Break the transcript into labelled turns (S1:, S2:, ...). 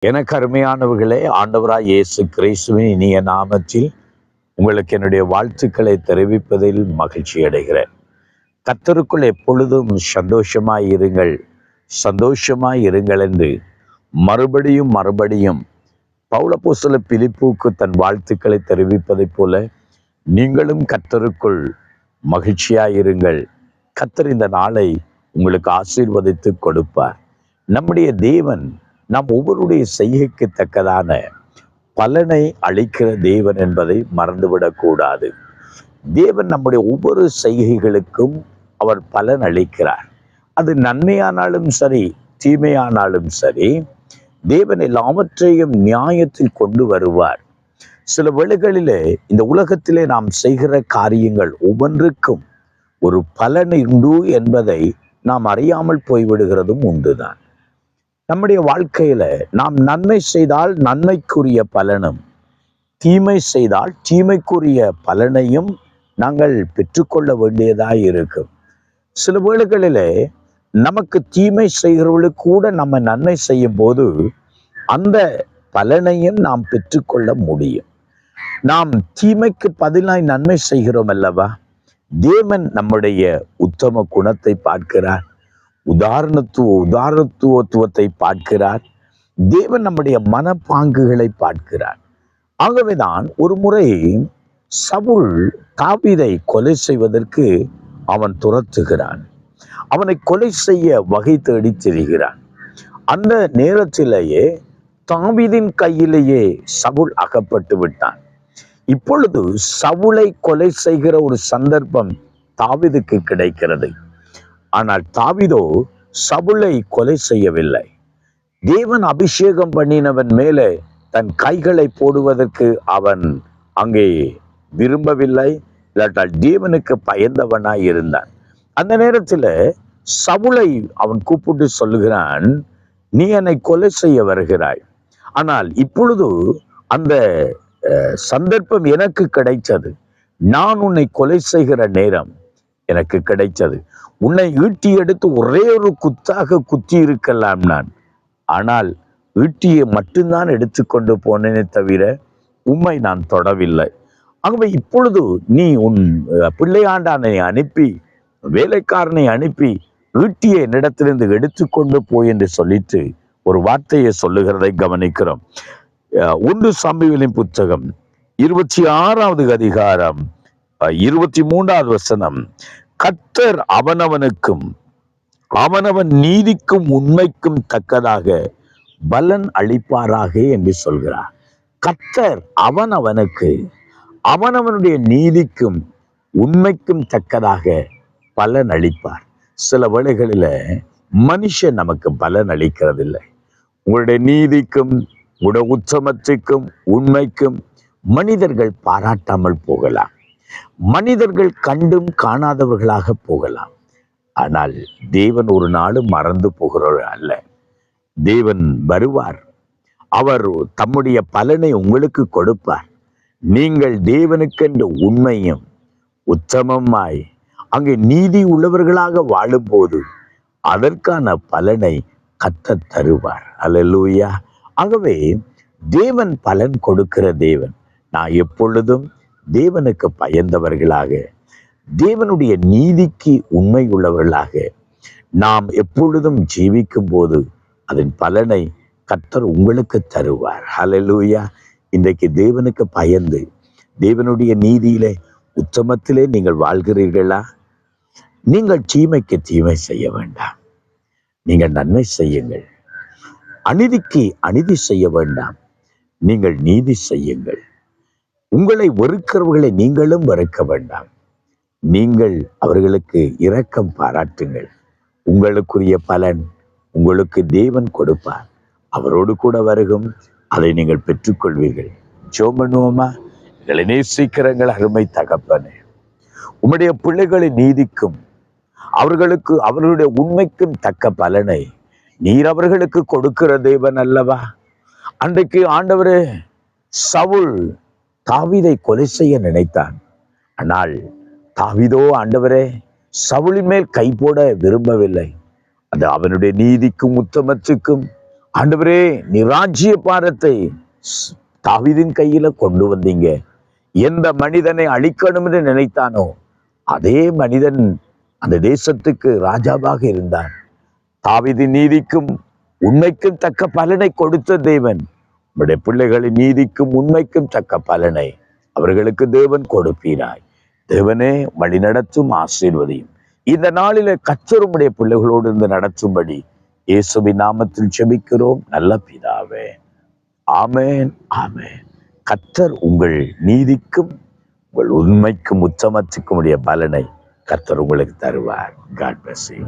S1: எனக்கு அருமையானவர்களே, ஆண்டவராய் இயேசு கிறிஸ்துவின் இனிய நாமத்தில் உங்களுக்கு என்னுடைய வாழ்த்துக்களை தெரிவிப்பதில் மகிழ்ச்சி அடைகிறேன். கர்த்தருக்குள் எப்பொழுதும் சந்தோஷமாய் இருங்கள் என்று மறுபடியும் பவுலப்போஸ்தலர் பிலிப்புவுக்கு தன் வாழ்த்துக்களை தெரிவிப்பதைப் போல நீங்களும் கர்த்தருக்குள் மகிழ்ச்சியாயிருங்கள். கர்த்தர் இந்த நாளை உங்களுக்கு ஆசீர்வதித்து கொடுப்பார். நம்முடைய தேவன் நாம் ஒவ்வொருடைய செய்கைக்கு தக்கதான பலனை அளிக்கிற தேவன் என்பதை மறந்துவிடக்கூடாது. தேவன் நம்முடைய ஒவ்வொரு செய்கைகளுக்கும் அவர் பலன் அளிக்கிறார். அது நன்மையானாலும் சரி, தீமையானாலும் சரி, தேவன் எல்லாவற்றையும் நியாயத்தில் கொண்டு வருவார். சில வேளைகளிலே இந்த உலகத்திலே நாம் செய்கிற காரியங்கள் ஒவ்வொன்றுக்கும் ஒரு பலன் உண்டு என்பதை நாம் அறியாமல் போய்விடுகிறதும் உண்டுதான். நம்முடைய வாழ்க்கையில நாம் நன்மை செய்தால் நன்மைக்குரிய பலனும், தீமை செய்தால் தீமைக்குரிய பலனையும் நாங்கள் பெற்றுக்கொள்ள வேண்டியதாய் இருக்கும். சில வேளைகளிலே நமக்கு தீமை செய்கிறவர்களுக்கு கூட நம்ம நன்மை செய்யும் போது அந்த பலனையும் நாம் பெற்றுக்கொள்ள முடியும். நாம் தீமைக்கு பதிலாய் நன்மை செய்கிறோம் அல்லவா? தேவன் நம்முடைய உத்தம குணத்தை பார்க்கிறார், உதாரணத்துவத்தை பார்க்கிறார். தேவன் நம்முடைய மனப்பாங்குகளை பார்க்கிறார். ஆகவேதான் ஒரு முறை சவுல் தாவீதை கொலை செய்வதற்கு அவன் துரத்துகிறான். அவனை கொலை செய்ய வகை தேடி திரிகிறான். அந்த நேரத்திலேயே தாவீதின் கையிலேயே சவுல் அகப்பட்டு விட்டான். இப்பொழுது சவுலை கொலை செய்கிற ஒரு சந்தர்ப்பம் தாவீதுக்கு கிடைக்கிறது. ஆனால் தாவீதோ சவுலை கொலை செய்யவில்லை. தேவன் அபிஷேகம் பண்ணினவன் மேலே தன் கைகளை போடுவதற்கு அவன் அங்கே விரும்பவில்லை. இல்லாட்டால் தேவனுக்கு பயந்தவனாய் இருந்தான். அந்த நேரத்தில் சவுலை அவன் கூப்பிட்டு சொல்லுகிறான், நீ என்னை கொலை செய்ய வருகிறாய், ஆனால் இப்பொழுது அந்த சந்தர்ப்பம் எனக்கு கிடைத்தது. நான் உன்னை கொலை செய்கிற நேரம் எனக்கு கிடைத்தது. உன்னை ஈட்டி எடுத்து ஒரே ஒரு குத்தாக குத்தி இருக்கலாம் நான், ஆனால் ஈட்டியை மட்டும்தான் எடுத்துக்கொண்டு போனேனே தவிர உம்மை நான் தொடவில்லை. ஆகவே இப்பொழுது நீ உன் பிள்ளையாண்டானை அனுப்பி, வேலைக்காரனை அனுப்பி ஈட்டியை என்னிடத்திலிருந்து எடுத்துக்கொண்டு போய் என்று சொல்லிட்டு ஒரு வார்த்தையை சொல்லுகிறதை கவனிக்கிறோம். 1 சாமுவேலின் புத்தகம் 26வது அதிகாரம் 23வது வசனம், கர்த்தர் அவனவனுக்கும் அவனவன் நீதிக்கும் உண்மைக்கும் தக்கதாக பலன் அளிப்பாராக என்று சொல்கிறார். கர்த்தர் அவனவனுக்கு அவனவனுடைய நீதிக்கும் உண்மைக்கும் தக்கதாக பலன் அளிப்பார். சில வேளைகளில் மனுஷன் நமக்கு பலன் அளிக்கிறதில்லை. உங்களுடைய நீதிக்கும் உங்களுடைய உத்தமத்துக்கும் உண்மைக்கும் மனிதர்கள் பாராட்டாமல் போகலாம், மனிதர்கள் கண்டும் காணாதவர்களாக போகலாம். ஆனால் தேவன் ஒரு நாளும் மறந்து போகிறவர் அல்ல. தேவன் வருவார், அவர் தம்முடைய பலனை உங்களுக்கு கொடுப்பார். நீங்கள் தேவனுக்கென்று உண்மையும் உத்தமமாய் அங்கே நீதி உள்ளவர்களாக வாழும்போது அதற்கான பலனை கர்த்தர் தருவார். அல்லேலூயா. ஆகவே தேவன் பலன் கொடுக்கிற தேவன். நான் எப்பொழுதும் தேவனுக்கு பயந்தவர்களாக, தேவனுடைய நீதிக்கு உண்மை உள்ளவர்களாக நாம் எப்பொழுதும் ஜீவிக்கும் போது அதன் பலனை கர்த்தர் உங்களுக்கு தருவார். ஹல்லேலூயா. இன்றைக்கு தேவனுக்கு பயந்து தேவனுடைய நீதியிலே உத்தமத்திலே நீங்கள் வாழ்கிறீர்களா? நீங்கள் தீமைக்கு தீமை செய்ய வேண்டாம், நீங்கள் நன்மை செய்யுங்கள். அநீதிக்கு அநீதி செய்ய வேண்டாம், நீங்கள் நீதி செய்யுங்கள். உங்களை வெறுக்கிறவர்களை நீங்களும் வெறுக்க வேண்டாம், நீங்கள் அவர்களுக்கு இரக்கம் பாராட்டுங்கள். உங்களுக்குரிய பலன் உங்களுக்கு தேவன் கொடுப்பார். அவரோடு கூட வருகும், அதை நீங்கள் பெற்றுக்கொள்வீர்கள். ஜெபம் பண்ணுவோமா? எங்களை நேசிக்கிறங்கள் அருமை தகப்பனே, உம்முடைய பிள்ளைகளின் நீதிக்கும் அவர்களுடைய உண்மைக்கும் தக்க பலனை நீர் அவர்களுக்கு கொடுக்கிற தேவன் அல்லவா? அன்றைக்கு ஆண்டவரே, சவுல் தாவீதை கொலை செய்ய நினைத்தான். ஆனால் தாவீதோ ஆண்டவரே சவுலின் மேல் கை போட விரும்பவில்லை. அது அவனுடைய நீதிக்கும் உத்தமத்துக்கும் ஆண்டவரே, நீ ராஜ்ய பாரத்தை தாவீதின் கையில கொண்டு வந்தீங்க. எந்த மனிதனை அழிக்கணும் என்று நினைத்தானோ அதே மனிதன் அந்த தேசத்துக்கு ராஜாவாக இருந்தான். தாவீதின் நீதிக்கும் உண்மைக்கும் தக்க பலனை கொடுத்த தேவன், உம்முடைய பிள்ளைகளின் நீதிக்கும் உண்மைக்கும் தக்க பலனை அவர்களுக்கு தேவன் கொடுப்பீராய். தேவனே, வழிநடத்தும் ஆசீர்வதியும். இந்த நாளில கர்த்தர் உம்முடைய பிள்ளைகளோடு இருந்து நடத்தும்படி இயேசுவின் நாமத்தில் ஜெபிக்கிறோம் நல்ல பிதாவே. ஆமென், ஆமென். கர்த்தர் உங்கள் நீதிக்கும் உங்கள் உண்மைக்கும் உத்தமத்துக்கும் உடைய பலனை கர்த்தர் உங்களுக்கு தருவார். God bless you.